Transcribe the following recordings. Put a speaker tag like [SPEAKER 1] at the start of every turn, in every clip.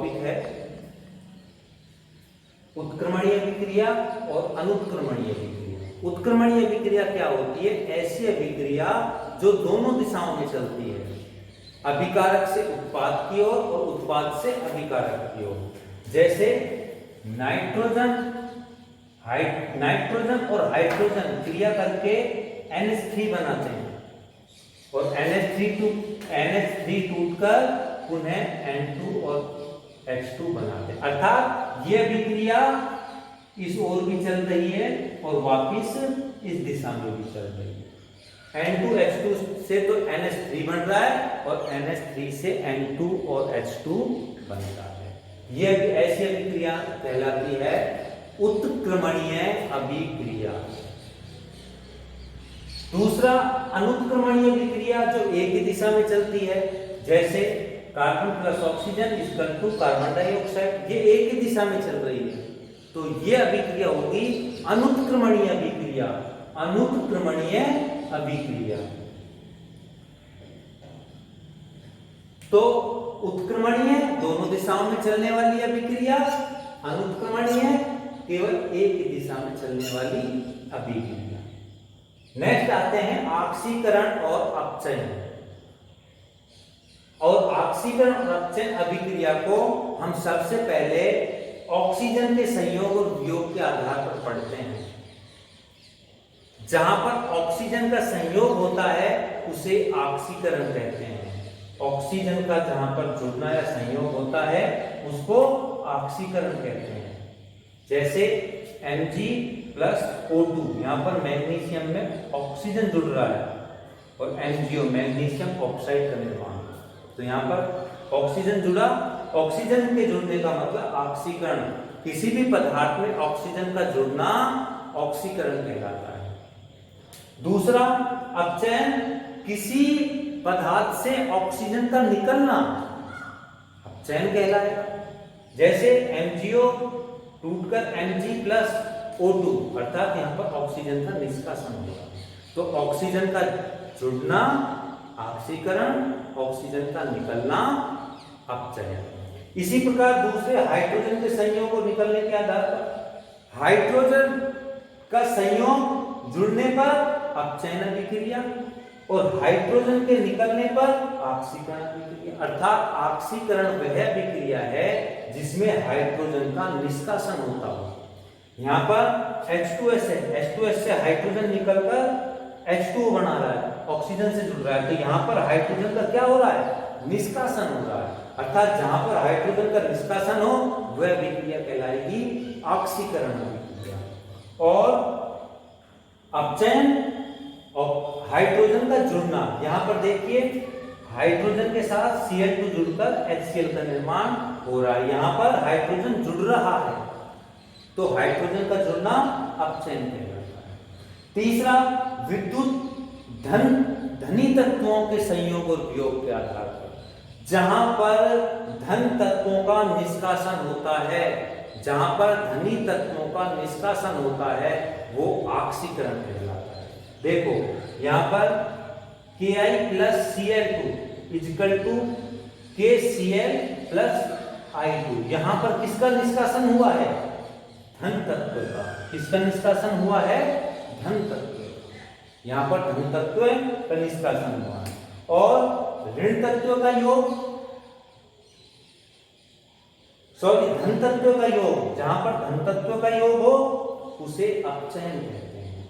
[SPEAKER 1] Topic है उत्क्रमणीय अभिक्रिया और अनुत्क्रमणीय अभिक्रिया। उत्क्रमणीय अभिक्रिया क्या होती है? ऐसी अभिक्रिया जो दोनों दिशाओं में चलती है, अभिकारक से उत्पाद की ओर और उत्पाद से अभिकारक की ओर। जैसे नाइट्रोजन और हाइड्रोजन क्रिया करके NH3 बनाते हैं और NH3 टूटकर पुनः N2 और H2 बनाते हैं। अर्थात यह अभिक्रिया इस ओर भी चल रही है और वापिस इस दिशा में भी चल रही है। N2H2 से तो NH3 बन रहा है और NH3 से N2 और H2 बन रहा है। यह ऐसी अभिक्रिया कहलाती है उत्क्रमणीय अभिक्रिया। दूसरा अनुत्क्रमणीय अभिक्रिया जो एक ही दिशा में चलती है, जैसे carbon plus oxygen equal to carbon dioxide, ये एक ही दिशा में चल रही है, तो ये अभिक्रिया होगी अनुत्क्रमणीय अभिक्रिया। अनुत्क्रमणीय अभिक्रिया। तो उत्क्रमणीय दोनों दिशाओं में चलने वाली अभिक्रिया, अनुत्क्रमणीय केवल एक ही दिशा में चलने वाली अभिक्रिया। नेक्स्ट आते हैं ऑक्सीकरण और अपचयन। और ऑक्सीकरण और अपचयन अभिक्रिया को हम सबसे पहले ऑक्सीजन के संयोग और वियोग के आधार पर पढ़ते हैं। जहां पर ऑक्सीजन का संयोग होता है उसे ऑक्सीकरण कहते हैं। ऑक्सीजन का जहां पर जुड़ना या संयोग होता है उसको ऑक्सीकरण कहते हैं। जैसे Mg+O2, यहां पर मैग्नीशियम में ऑक्सीजन जुड़ रहा है और MgO मैग्नीशियम ऑक्साइड का निर्माण, तो यहां पर ऑक्सीजन जुड़ा, ऑक्सीजन के जुड़ने का मतलब ऑक्सीकरण। किसी भी पदार्थ में ऑक्सीजन का जुड़ना ऑक्सीकरण कहलाता है। दूसरा अपचयन, किसी पदार्थ से ऑक्सीजन का निकलना अपचयन कहलाएगा। जैसे MgO टूटकर Mg+O2, अर्थात यहां पर ऑक्सीजन का निष्कासन होगा, तो ऑक्सीजन का जुड़ना ऑक्सीकरण, ऑक्सीजन का निकलना अपचयन। इसी प्रकार दूसरे हाइड्रोजन के संयोग और निकलने के आधार पर, हाइड्रोजन का संयोग जुड़ने पर अपचयन अभिक्रिया और हाइड्रोजन के निकलने पर ऑक्सीकरण अभिक्रिया। अर्थात ऑक्सीकरण वह अभिक्रिया है जिसमें हाइड्रोजन का निष्कासन होता हो। यहाँ पर H2S से हाइड्रोजन निकलकर H2O बना रहा है, ऑक्सीजन से जुड़ रहा है, तो यहाँ पर हाइड्रोजन का क्या हो रहा है? निष्कासन हो रहा है। अर्थात जहां पर हाइड्रोजन का निष्कासन हो वह अभिक्रिया कहलाएगी ऑक्सीकरण अभिक्रिया। और अपचयन और हाइड्रोजन का जुड़ना, यहां पर देखिए हाइड्रोजन के साथ Cl2 जुड़कर HCl का निर्माण हो रहा है, यहां पर हाइड्रोजन जुड़ रहा है, तो हाइड्रोजन का जुड़ना अपचयन कहलाता है। तीसरा विद्युत धनी तत्वों के संयोग और वियोग के आधार पर, जहां पर धन तत्वों का निष्कासन होता है, जहां पर धनी तत्वों का निष्कासन होता है वो ऑक्सीकरण कहलाता है। देखो यहां पर Ki+Cl2 KCl+I2, यहां पर किसका निष्कासन हुआ है? धन तत्व का। किसका निष्कासन हुआ है? धन तत्व। यहां पर धन तत्व का निष्कासन हुआ है। और ऋण तत्व का योग, धन तत्व का योग, जहां पर धन तत्व का योग हो उसे अपचयन कहते हैं।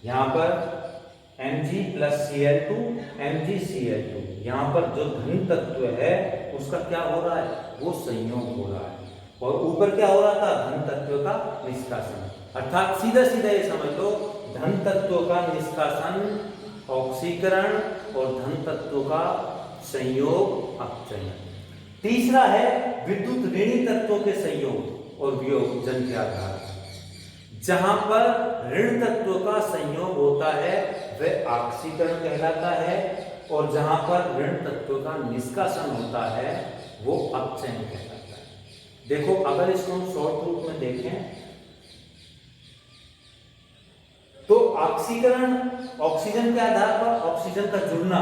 [SPEAKER 1] यहां पर Mg+Cl2 MgCl2, यहां पर जो धन तत्व है उसका क्या हो रहा है? वो संयोग हो रहा है, और ऊपर क्या हो रहा था? धन तत्व का निष्कासन। अर्थात सीधा सीधा ये समझ लो, धन तत्व का निष्कासन ऑक्सीकरण और धन तत्व का संयोग अपचयन। तीसरा है विद्युत ऋणी तत्वों के संयोग और वियोग जन के आधार, जहां पर ऋण तत्व का संयोग होता है वह ऑक्सीकरण कहलाता है, और जहां पर ऋण तत्व का निष्कासन होता है वो अपचयन कहलाता है। देखो अगर इसको हम शॉर्ट रूप में देखें तो ऑक्सीकरण ऑक्सीजन के आधार पर ऑक्सीजन का जुड़ना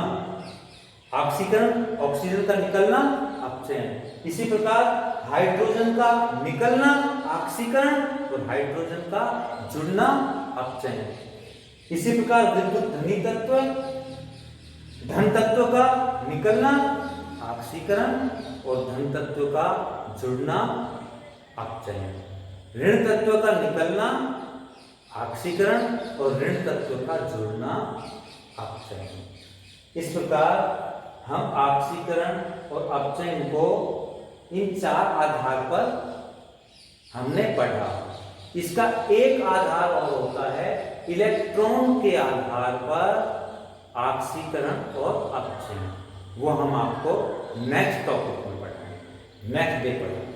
[SPEAKER 1] ऑक्सीकरण, ऑक्सीजन का निकलना अपचयन अपचयन। इसी प्रकार हाइड्रोजन का निकलना ऑक्सीकरण और हाइड्रोजन का जुड़ना अपचयन। इसी प्रकार विद्युत धनी तत्व, धन तत्व का निकलना ऑक्सीकरण और धन तत्व का जुड़ना अपचयन। ऋण तत्व का निकलना ऑक्सीकरण और ऋण तत्व का जुड़ना अपचयन। इस प्रकार हम ऑक्सीकरण और अपचयन को इन 4 आधार पर हमने पढ़ा। इसका एक आधार और होता है इलेक्ट्रॉन के आधार पर ऑक्सीकरण और अपचयन। वो हम आपको नेक्स्ट टॉपिक में पढ़ाएंगे, नेक्स्ट डे पढ़ाएंगे।